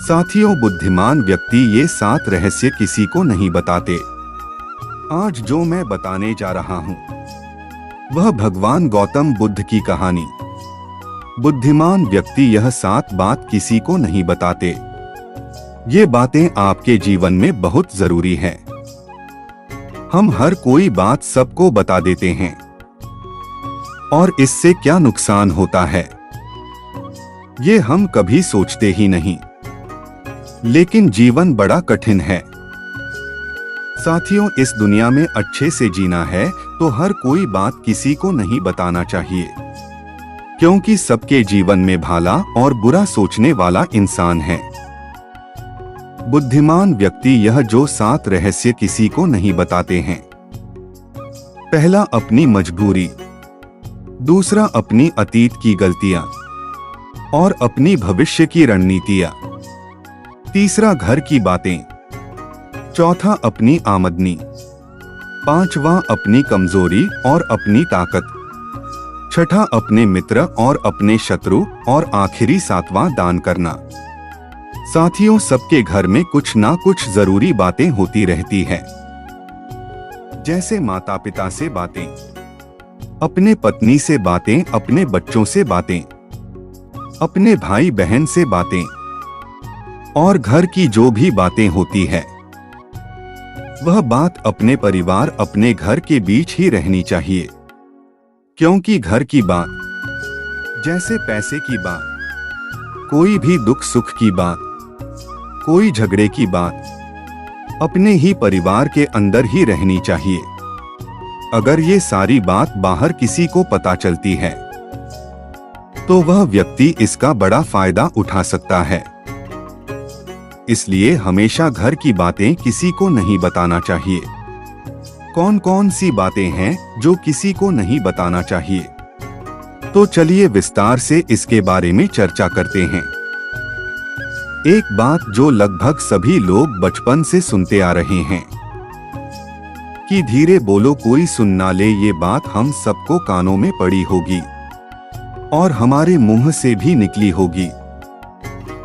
साथियों, बुद्धिमान व्यक्ति ये 7 रहस्य किसी को नहीं बताते। आज जो मैं बताने जा रहा हूँ वह भगवान गौतम बुद्ध की कहानी। बुद्धिमान व्यक्ति यह 7 बात किसी को नहीं बताते। ये बातें आपके जीवन में बहुत जरूरी है। हम हर कोई बात सबको बता देते हैं और इससे क्या नुकसान होता है ये हम कभी सोचते ही नहीं। लेकिन जीवन बड़ा कठिन है। साथियों, इस दुनिया में अच्छे से जीना है तो हर कोई बात किसी को नहीं बताना चाहिए, क्योंकि सबके जीवन में भला और बुरा सोचने वाला इंसान है। बुद्धिमान व्यक्ति यह जो 7 रहस्य किसी को नहीं बताते हैं। पहला, अपनी मजबूरी। दूसरा, अपनी अतीत की गलतियां और अपनी भविष्य की रणनीतियां। तीसरा, घर की बातें। चौथा, अपनी आमदनी। पांचवा, अपनी कमजोरी और अपनी ताकत। छठा, अपने मित्र और अपने शत्रु। और आखिरी 7वां, दान करना। साथियों, सबके घर में कुछ ना कुछ जरूरी बातें होती रहती है, जैसे माता पिता से बातें, अपने पत्नी से बातें, अपने बच्चों से बातें, अपने भाई बहन से बातें और घर की जो भी बातें होती है वह बात अपने परिवार, अपने घर के बीच ही रहनी चाहिए। क्योंकि घर की बात, जैसे पैसे की बात, कोई भी दुख सुख की बात, कोई झगड़े की बात, अपने ही परिवार के अंदर ही रहनी चाहिए। अगर ये सारी बात बाहर किसी को पता चलती है तो वह व्यक्ति इसका बड़ा फायदा उठा सकता है। इसलिए हमेशा घर की बातें किसी को नहीं बताना चाहिए। कौन कौन सी बातें हैं जो किसी को नहीं बताना चाहिए, तो चलिए विस्तार से इसके बारे में चर्चा करते हैं। एक बात जो लगभग सभी लोग बचपन से सुनते आ रहे हैं कि धीरे बोलो कोई सुन ना ले, ये बात हम सबको कानों में पड़ी होगी और हमारे मुंह से भी निकली होगी।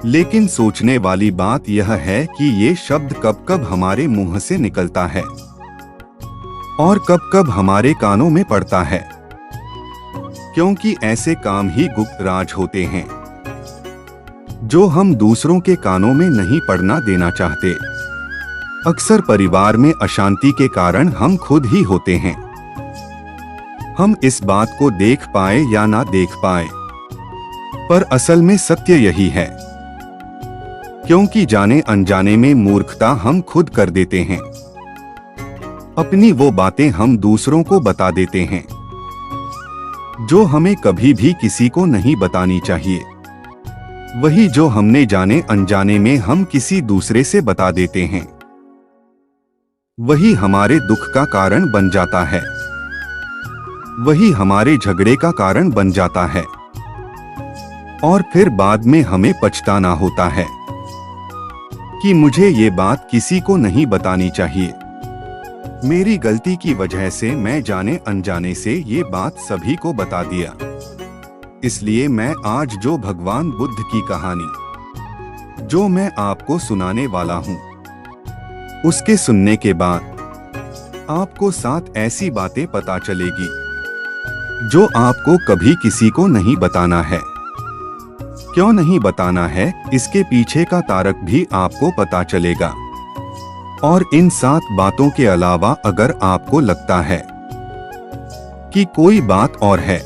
लेकिन सोचने वाली बात यह है कि ये शब्द कब कब हमारे मुंह से निकलता है और कब कब हमारे कानों में पड़ता है, क्योंकि ऐसे काम ही गुप्त राज होते हैं जो हम दूसरों के कानों में नहीं पड़ना देना चाहते। अक्सर परिवार में अशांति के कारण हम खुद ही होते हैं। हम इस बात को देख पाए या ना देख पाए, पर असल में सत्य यही है, क्योंकि जाने अनजाने में मूर्खता हम खुद कर देते हैं। अपनी वो बातें हम दूसरों को बता देते हैं जो हमें कभी भी किसी को नहीं बतानी चाहिए। वही जो हमने जाने अनजाने में हम किसी दूसरे से बता देते हैं, वही हमारे दुख का कारण बन जाता है, वही हमारे झगड़े का कारण बन जाता है और फिर बाद में हमें पछताना होता है कि मुझे ये बात किसी को नहीं बतानी चाहिए। मेरी गलती की वजह से मैं जाने अनजाने से ये बात सभी को बता दिया। इसलिए मैं आज जो भगवान बुद्ध की कहानी जो मैं आपको सुनाने वाला हूँ, उसके सुनने के बाद आपको 7 ऐसी बातें पता चलेगी जो आपको कभी किसी को नहीं बताना है। क्यों नहीं बताना है, इसके पीछे का तारक भी आपको पता चलेगा। और इन 7 बातों के अलावा अगर आपको लगता है कि कोई बात और है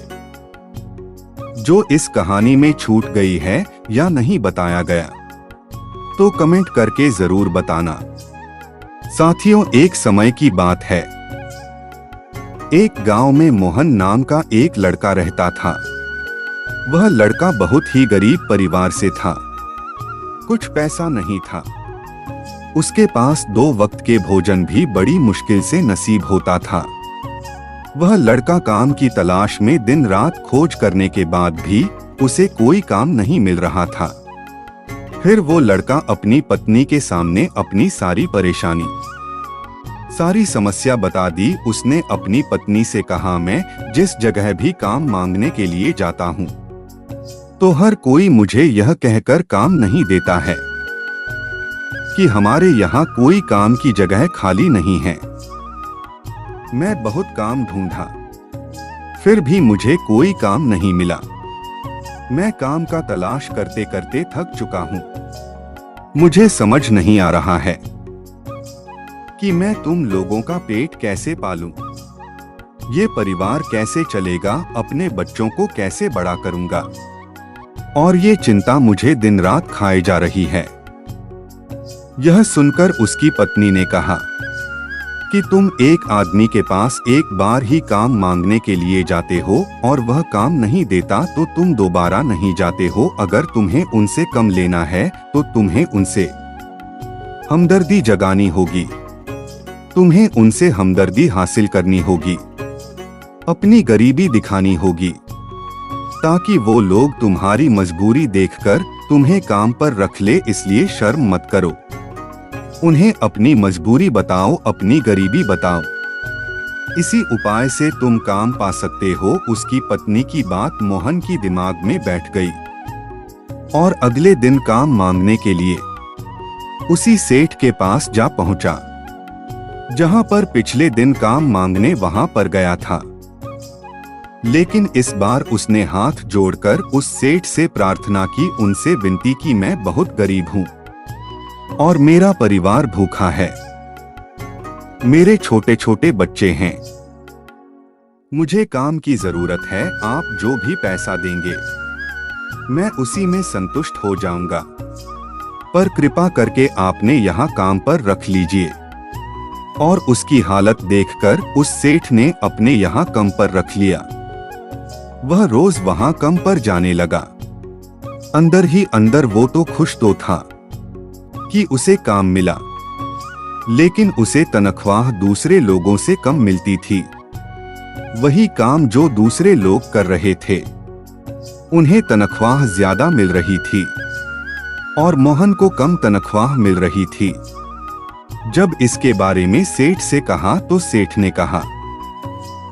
जो इस कहानी में छूट गई है या नहीं बताया गया, तो कमेंट करके जरूर बताना। साथियों, एक समय की बात है। एक गांव में मोहन नाम का एक लड़का रहता था। वह लड़का बहुत ही गरीब परिवार से था। कुछ पैसा नहीं था। उसके पास 2 वक्त के भोजन भी बड़ी मुश्किल से नसीब होता था। वह लड़का काम की तलाश में दिन रात खोज करने के बाद भी उसे कोई काम नहीं मिल रहा था। फिर वो लड़का अपनी पत्नी के सामने अपनी सारी परेशानी, सारी समस्या बता दी। उसने अपनी पत्नी से कहा, मैं जिस जगह भी काम मांगने के लिए जाता हूँ तो हर कोई मुझे यह कहकर काम नहीं देता है कि हमारे यहाँ कोई काम की जगह खाली नहीं है। मैं बहुत काम ढूंढा, फिर भी मुझे कोई काम नहीं मिला। मैं काम का तलाश करते करते थक चुका हूँ। मुझे समझ नहीं आ रहा है कि मैं तुम लोगों का पेट कैसे पालूं, ये परिवार कैसे चलेगा, अपने बच्चों को कैसे बड़ा करूंगा, और ये चिंता मुझे दिन रात खाए जा रही है। यह सुनकर उसकी पत्नी ने कहा कि तुम एक आदमी के पास एक बार ही काम मांगने के लिए जाते हो और वह काम नहीं देता तो तुम दोबारा नहीं जाते हो। अगर तुम्हें उनसे कम लेना है तो तुम्हें उनसे हमदर्दी जगानी होगी, तुम्हें उनसे हमदर्दी हासिल करनी होगी, अपनी गरीबी दिखानी होगी, ताकि वो लोग तुम्हारी मजबूरी देखकर तुम्हें काम पर रख ले। इसलिए शर्म मत करो, उन्हें अपनी मजबूरी बताओ, अपनी गरीबी बताओ, इसी उपाय से तुम काम पा सकते हो। उसकी पत्नी की बात मोहन की दिमाग में बैठ गई और अगले दिन काम मांगने के लिए उसी सेठ के पास जा पहुंचा जहां पर पिछले दिन काम मांगने वहां पर गया था। लेकिन इस बार उसने हाथ जोड़कर उस सेठ से प्रार्थना की, उनसे विनती की, मैं बहुत गरीब हूं और मेरा परिवार भूखा है, मेरे छोटे छोटे बच्चे हैं, मुझे काम की जरूरत है। आप जो भी पैसा देंगे मैं उसी में संतुष्ट हो जाऊंगा, पर कृपा करके आपने यहाँ काम पर रख लीजिए। और उसकी हालत देखकर उस सेठ ने अपने यहाँ काम पर रख लिया। वह रोज वहाँ काम पर जाने लगा। अंदर ही अंदर वो तो खुश तो था कि उसे काम मिला, लेकिन उसे तनख्वाह दूसरे लोगों से कम मिलती थी। वही काम जो दूसरे लोग कर रहे थे उन्हें तनख्वाह ज्यादा मिल रही थी और मोहन को कम तनख्वाह मिल रही थी। जब इसके बारे में सेठ से कहा तो सेठ ने कहा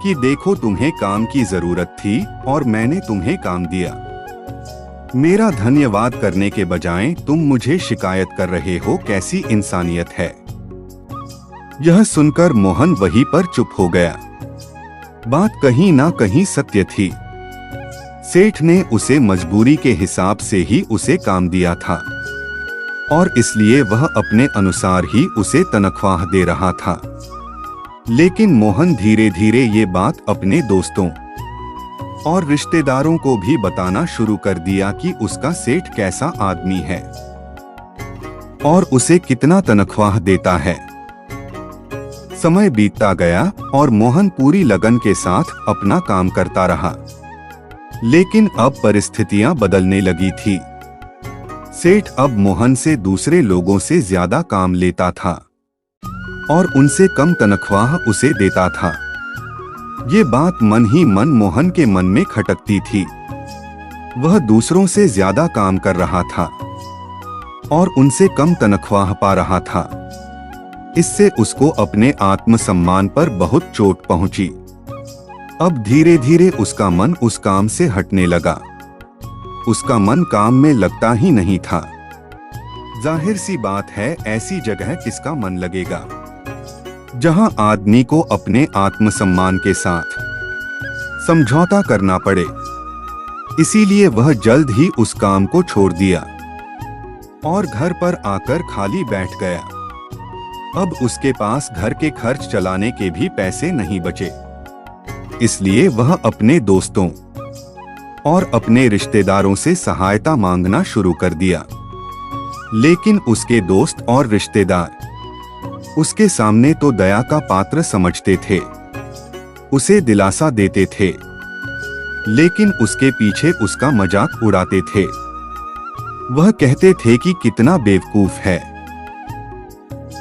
कि देखो, तुम्हें काम की जरूरत थी और मैंने तुम्हें काम दिया। मेरा धन्यवाद करने के बजाय तुम मुझे शिकायत कर रहे हो, कैसी इंसानियत है। यह सुनकर मोहन वहीं पर चुप हो गया। बात कहीं ना कहीं सत्य थी। सेठ ने उसे मजबूरी के हिसाब से ही उसे काम दिया था और इसलिए वह अपने अनुसार ही उसे तनख्वाह दे रहा था। लेकिन मोहन धीरे धीरे ये बात अपने दोस्तों और रिश्तेदारों को भी बताना शुरू कर दिया कि उसका सेठ कैसा आदमी है और उसे कितना तनख्वाह देता है। समय बीतता गया और मोहन पूरी लगन के साथ अपना काम करता रहा। लेकिन अब परिस्थितियां बदलने लगी थी। सेठ अब मोहन से दूसरे लोगों से ज्यादा काम लेता था और उनसे कम तनख्वाह उसे देता था। ये बात मन ही मन मोहन के मन में खटकती थी। वह दूसरों से ज्यादा काम कर रहा था और उनसे कम तनख्वाह पा रहा था। इससे उसको अपने आत्मसम्मान पर बहुत चोट पहुंची। अब धीरे धीरे उसका मन उस काम से हटने लगा। उसका मन काम में लगता ही नहीं था। जाहिर सी बात है, ऐसी जगह किसका मन लगेगा जहां आदमी को अपने आत्मसम्मान के साथ समझौता करना पड़े। इसीलिए वह जल्द ही उस काम को छोड़ दिया और घर पर आकर खाली बैठ गया। अब उसके पास घर के खर्च चलाने के भी पैसे नहीं बचे। इसलिए वह अपने दोस्तों और अपने रिश्तेदारों से सहायता मांगना शुरू कर दिया। लेकिन उसके दोस्त और रिश्तेदार उसके सामने तो दया का पात्र समझते थे, उसे दिलासा देते थे, लेकिन उसके पीछे उसका मजाक उड़ाते थे। वह कहते थे कि कितना बेवकूफ है,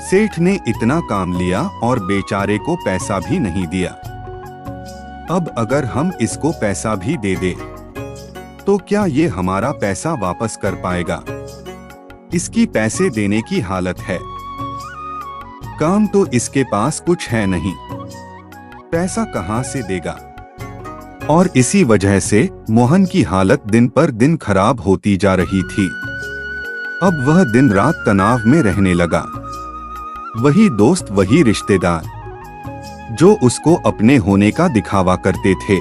सेठ ने इतना काम लिया और बेचारे को पैसा भी नहीं दिया। अब अगर हम इसको पैसा भी दे दे तो क्या ये हमारा पैसा वापस कर पाएगा? इसकी पैसे देने की हालत है, काम तो इसके पास कुछ है नहीं, पैसा कहां से देगा? और इसी वजह से मोहन की हालत दिन पर दिन खराब होती जा रही थी। अब वह दिन रात तनाव में रहने लगा। वही दोस्त, वही रिश्तेदार जो उसको अपने होने का दिखावा करते थे,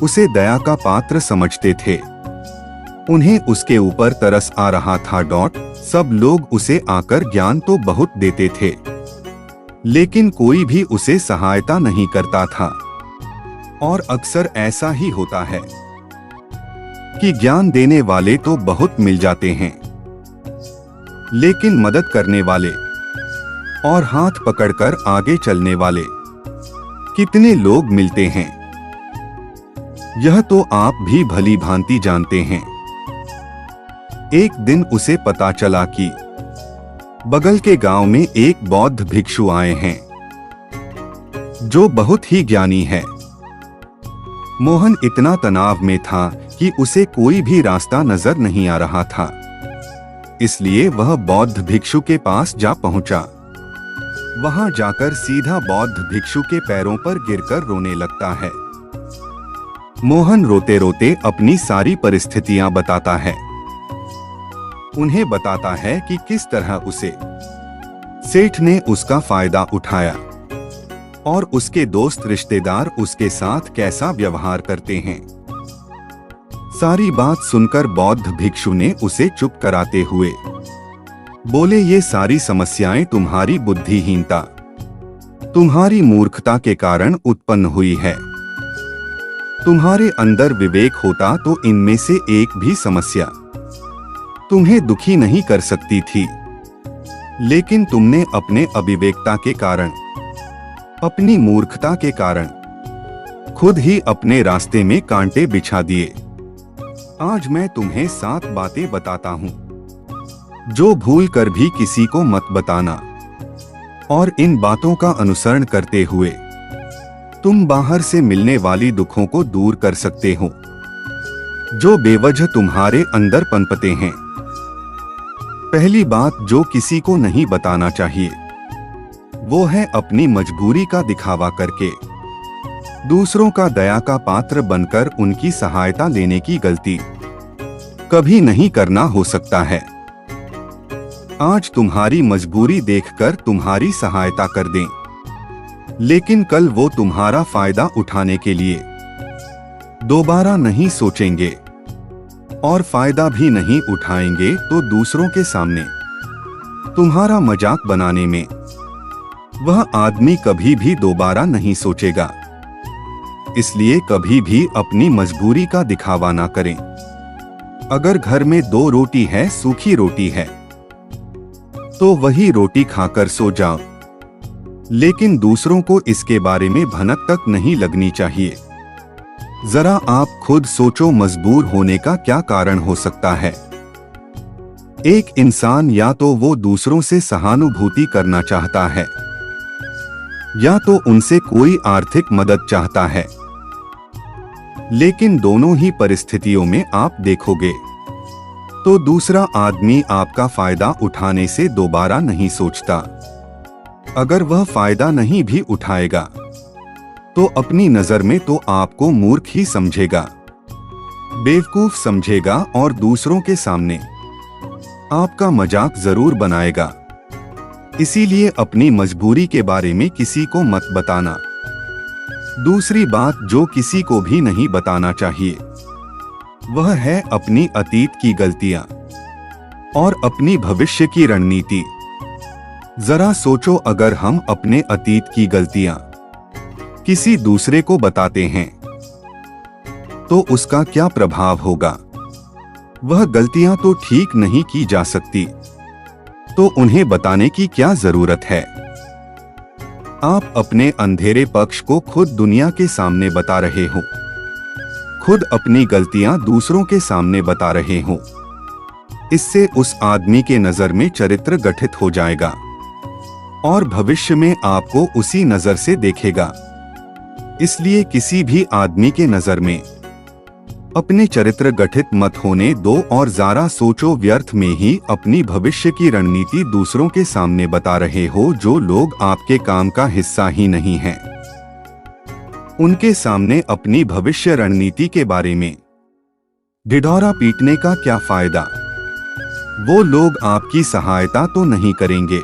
उसे दया का पात्र समझते थे, उन्हें उसके ऊपर तरस आ रहा था। सब लोग उसे आकर ज्ञान तो बहुत देते थे, लेकिन कोई भी उसे सहायता नहीं करता था। और अक्सर ऐसा ही होता है कि ज्ञान देने वाले तो बहुत मिल जाते हैं, लेकिन मदद करने वाले और हाथ पकड़कर आगे चलने वाले कितने लोग मिलते हैं, यह तो आप भी भली भांति जानते हैं। एक दिन उसे पता चला कि बगल के गांव में एक बौद्ध भिक्षु आए हैं जो बहुत ही ज्ञानी है। मोहन इतना तनाव में था कि उसे कोई भी रास्ता नजर नहीं आ रहा था, इसलिए वह बौद्ध भिक्षु के पास जा पहुंचा। वहां जाकर सीधा बौद्ध भिक्षु के पैरों पर गिरकर रोने लगता है। मोहन रोते रोते अपनी सारी परिस्थितियां बताता है। उन्हें बताता है कि किस तरह उसे सेठ ने उसका फायदा उठाया और उसके दोस्त रिश्तेदार उसके साथ कैसा व्यवहार करते हैं। सारी बात सुनकर बौद्ध भिक्षु ने उसे चुप कराते हुए बोले, ये सारी समस्याएं तुम्हारी बुद्धिहीनता, तुम्हारी मूर्खता के कारण उत्पन्न हुई है। तुम्हारे अंदर विवेक होता तो इनमें से एक भी समस्या तुम्हें दुखी नहीं कर सकती थी, लेकिन तुमने अपने अविवेकता के कारण, अपनी मूर्खता के कारण खुद ही अपने रास्ते में कांटे बिछा दिए। आज मैं तुम्हें 7 बातें बताता हूँ जो भूल कर भी किसी को मत बताना, और इन बातों का अनुसरण करते हुए तुम बाहर से मिलने वाली दुखों को दूर कर सकते हो जो बेवजह तुम्हारे अंदर पनपते हैं। पहली बात जो किसी को नहीं बताना चाहिए वो है अपनी मजबूरी का दिखावा करके दूसरों का दया का पात्र बनकर उनकी सहायता लेने की गलती कभी नहीं करना हो सकता है। आज तुम्हारी मजबूरी देखकर तुम्हारी सहायता कर दें, लेकिन कल वो तुम्हारा फायदा उठाने के लिए दोबारा नहीं सोचेंगे और फायदा भी नहीं उठाएंगे तो दूसरों के सामने तुम्हारा मजाक बनाने में वह आदमी कभी भी दोबारा नहीं सोचेगा। इसलिए कभी भी अपनी मजबूरी का दिखावा ना करें। अगर घर में 2 रोटी है, सूखी रोटी है, तो वही रोटी खाकर सो जाओ, लेकिन दूसरों को इसके बारे में भनक तक नहीं लगनी चाहिए। जरा आप खुद सोचो, मजबूर होने का क्या कारण हो सकता है। एक इंसान या तो वो दूसरों से सहानुभूति करना चाहता है या तो उनसे कोई आर्थिक मदद चाहता है, लेकिन दोनों ही परिस्थितियों में आप देखोगे तो दूसरा आदमी आपका फायदा उठाने से दोबारा नहीं सोचता। अगर वह फायदा नहीं भी उठाएगा तो अपनी नजर में तो आपको मूर्ख ही समझेगा, बेवकूफ समझेगा और दूसरों के सामने आपका मजाक जरूर बनाएगा। इसीलिए अपनी मजबूरी के बारे में किसी को मत बताना। दूसरी बात जो किसी को भी नहीं बताना चाहिए वह है अपनी अतीत की गलतियां और अपनी भविष्य की रणनीति। जरा सोचो, अगर हम अपने अतीत की गलतियां किसी दूसरे को बताते हैं तो उसका क्या प्रभाव होगा। वह गलतियां तो ठीक नहीं की जा सकती, तो उन्हें बताने की क्या जरूरत है। आप अपने अंधेरे पक्ष को खुद दुनिया के सामने बता रहे हो, खुद अपनी गलतियां दूसरों के सामने बता रहे हो। इससे उस आदमी के नजर में चरित्र गठित हो जाएगा और भविष्य में आपको उसी नजर से देखेगा। इसलिए किसी भी आदमी के नजर में अपने चरित्र गठित मत होने दो और जरा सोचो, व्यर्थ में ही अपनी भविष्य की रणनीति दूसरों के सामने बता रहे हो जो लोग आपके काम का हिस्सा ही नहीं हैं। उनके सामने अपनी भविष्य रणनीति के बारे में ढिढोरा पीटने का क्या फायदा। वो लोग आपकी सहायता तो नहीं करेंगे,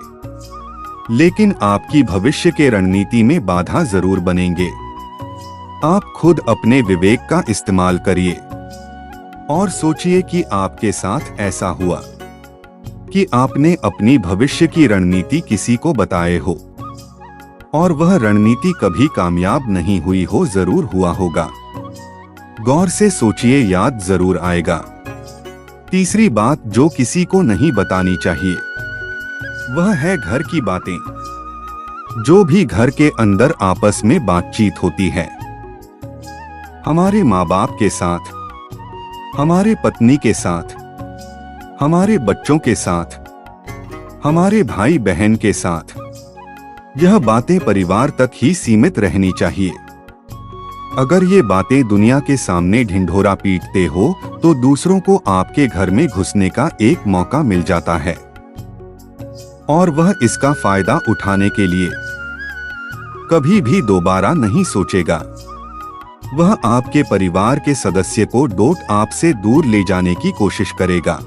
लेकिन आपकी भविष्य के रणनीति में बाधा जरूर बनेंगे। आप खुद अपने विवेक का इस्तेमाल करिए और सोचिए कि आपके साथ ऐसा हुआ कि आपने अपनी भविष्य की रणनीति किसी को बताए हो और वह रणनीति कभी कामयाब नहीं हुई हो। जरूर हुआ होगा। गौर से सोचिए, याद जरूर आएगा। तीसरी बात जो किसी को नहीं बतानी चाहिए वह है घर की बातें। जो भी घर के अंदर आपस में बातचीत होती है, हमारे माँ बाप के साथ, हमारे पत्नी के साथ, हमारे बच्चों के साथ, हमारे भाई बहन के साथ, यह बातें परिवार तक ही सीमित रहनी चाहिए। अगर ये बातें दुनिया के सामने ढिंढोरा पीटते हो तो दूसरों को आपके घर में घुसने का एक मौका मिल जाता है और वह इसका फायदा उठाने के लिए कभी भी दोबारा नहीं सोचेगा। वह आपके परिवार के सदस्य को डोट आपसे दूर ले जाने की कोशिश करेगा।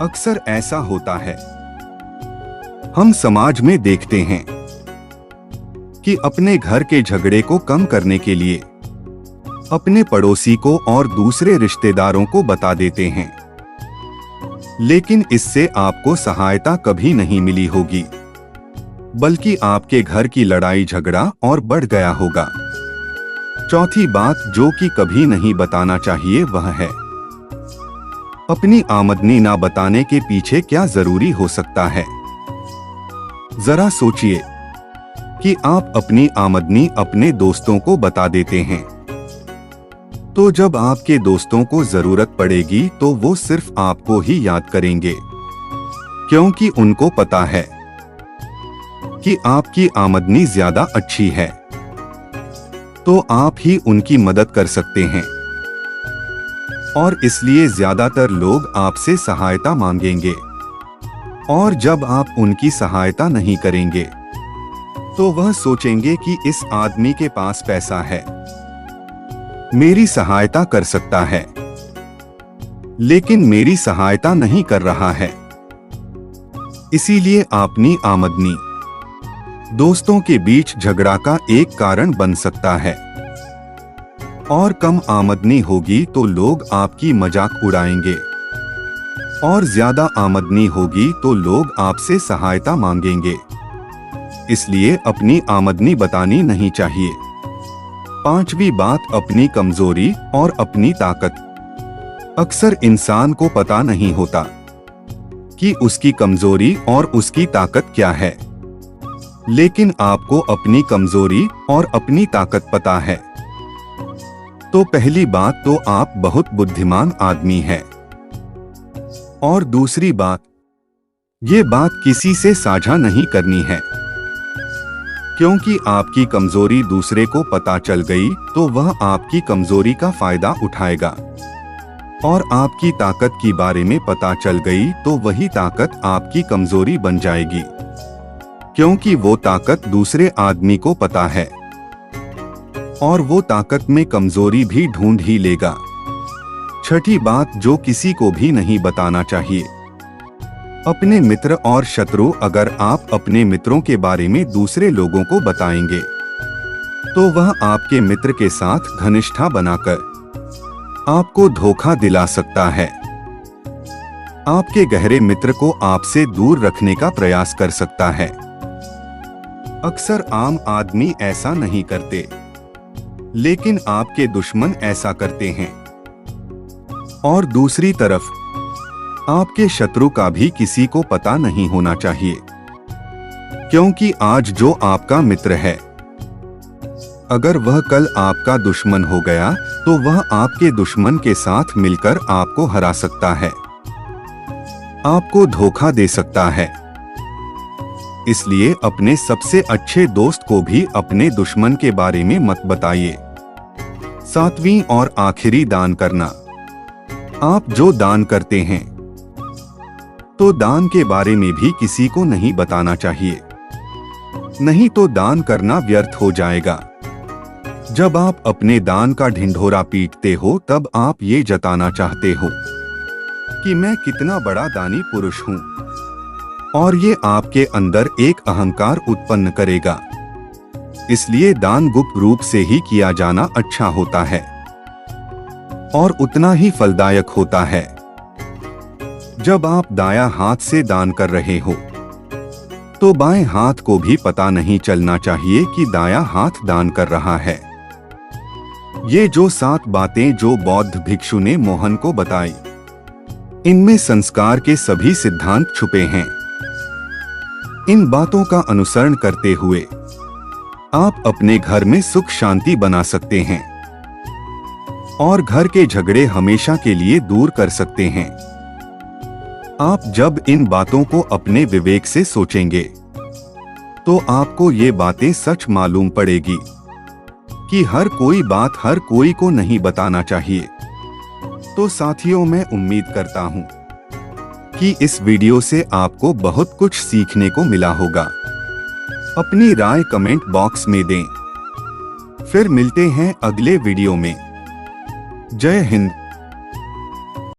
अक्सर ऐसा होता है। हम समाज में देखते हैं कि अपने घर के झगड़े को कम करने के लिए अपने पड़ोसी को और दूसरे रिश्तेदारों को बता देते हैं, लेकिन इससे आपको सहायता कभी नहीं मिली होगी, बल्कि आपके घर की लड़ाई झगड़ा और बढ़ गया होगा। चौथी बात जो कि कभी नहीं बताना चाहिए वह है अपनी आमदनी ना बताने के पीछे क्या जरूरी हो सकता है। जरा सोचिए कि आप अपनी आमदनी अपने दोस्तों को बता देते हैं, तो जब आपके दोस्तों को जरूरत पड़ेगी तो वो सिर्फ आपको ही याद करेंगे, क्योंकि उनको पता है कि आपकी आमदनी ज्यादा अच्छी है, तो आप ही उनकी मदद कर सकते हैं और इसलिए ज्यादातर लोग आपसे सहायता मांगेंगे। और जब आप उनकी सहायता नहीं करेंगे तो वह सोचेंगे कि इस आदमी के पास पैसा है, मेरी सहायता कर सकता है, लेकिन मेरी सहायता नहीं कर रहा है। इसीलिए अपनी आमदनी दोस्तों के बीच झगड़ा का एक कारण बन सकता है और कम आमदनी होगी तो लोग आपकी मजाक उड़ाएंगे और ज्यादा आमदनी होगी तो लोग आपसे सहायता मांगेंगे। इसलिए अपनी आमदनी बतानी नहीं चाहिए। पांचवी बात अपनी कमजोरी और अपनी ताकत। अक्सर इंसान को पता नहीं होता कि उसकी कमजोरी और उसकी ताकत क्या है, लेकिन आपको अपनी कमजोरी और अपनी ताकत पता है। तो पहली बात तो आप बहुत बुद्धिमान आदमी हैं। और दूसरी बात, ये बात किसी से साझा नहीं करनी है, क्योंकि आपकी कमजोरी दूसरे को पता चल गई तो वह आपकी कमजोरी का फायदा उठाएगा, और आपकी ताकत के बारे में पता चल गई तो वही ताकत आपकी कमजोरी बन जाएगी, क्योंकि वो ताकत दूसरे आदमी को पता है और वो ताकत में कमजोरी भी ढूंढ ही लेगा। छठी बात जो किसी को भी नहीं बताना चाहिए, अपने मित्र और शत्रु। अगर आप अपने मित्रों के बारे में दूसरे लोगों को बताएंगे तो वह आपके मित्र के साथ घनिष्ठता बनाकर आपको धोखा दिला सकता है, आपके गहरे मित्र को आपसे दूर रखने का प्रयास कर सकता है। अक्सर आम आदमी ऐसा नहीं करते, लेकिन आपके दुश्मन ऐसा करते हैं। और दूसरी तरफ आपके शत्रु का भी किसी को पता नहीं होना चाहिए, क्योंकि आज जो आपका मित्र है, अगर वह कल आपका दुश्मन हो गया तो वह आपके दुश्मन के साथ मिलकर आपको हरा सकता है, आपको धोखा दे सकता है। इसलिए अपने सबसे अच्छे दोस्त को भी अपने दुश्मन के बारे में मत बताइए। सातवीं और आखिरी, दान करना। आप जो दान करते हैं तो दान के बारे में भी किसी को नहीं बताना चाहिए, नहीं तो दान करना व्यर्थ हो जाएगा। जब आप अपने दान का ढिंढोरा पीटते हो तब आप ये जताना चाहते हो कि मैं कितना बड़ा दानी पुरुष हूँ, और ये आपके अंदर एक अहंकार उत्पन्न करेगा। इसलिए दान गुप्त रूप से ही किया जाना अच्छा होता है और उतना ही फलदायक होता है। जब आप दायां हाथ से दान कर रहे हो तो बाएं हाथ को भी पता नहीं चलना चाहिए कि दायां हाथ दान कर रहा है। ये जो 7 बातें जो बौद्ध भिक्षु ने मोहन को बताई, इनमें संस्कार के सभी सिद्धांत छुपे हैं। इन बातों का अनुसरण करते हुए आप अपने घर में सुख शांति बना सकते हैं और घर के झगड़े हमेशा के लिए दूर कर सकते हैं। आप जब इन बातों को अपने विवेक से सोचेंगे तो आपको ये बातें सच मालूम पड़ेगी कि हर कोई बात हर कोई को नहीं बताना चाहिए। तो साथियों, मैं उम्मीद करता हूँ कि इस वीडियो से आपको बहुत कुछ सीखने को मिला होगा। अपनी राय कमेंट बॉक्स में दें। फिर मिलते हैं अगले वीडियो में। जय हिंद।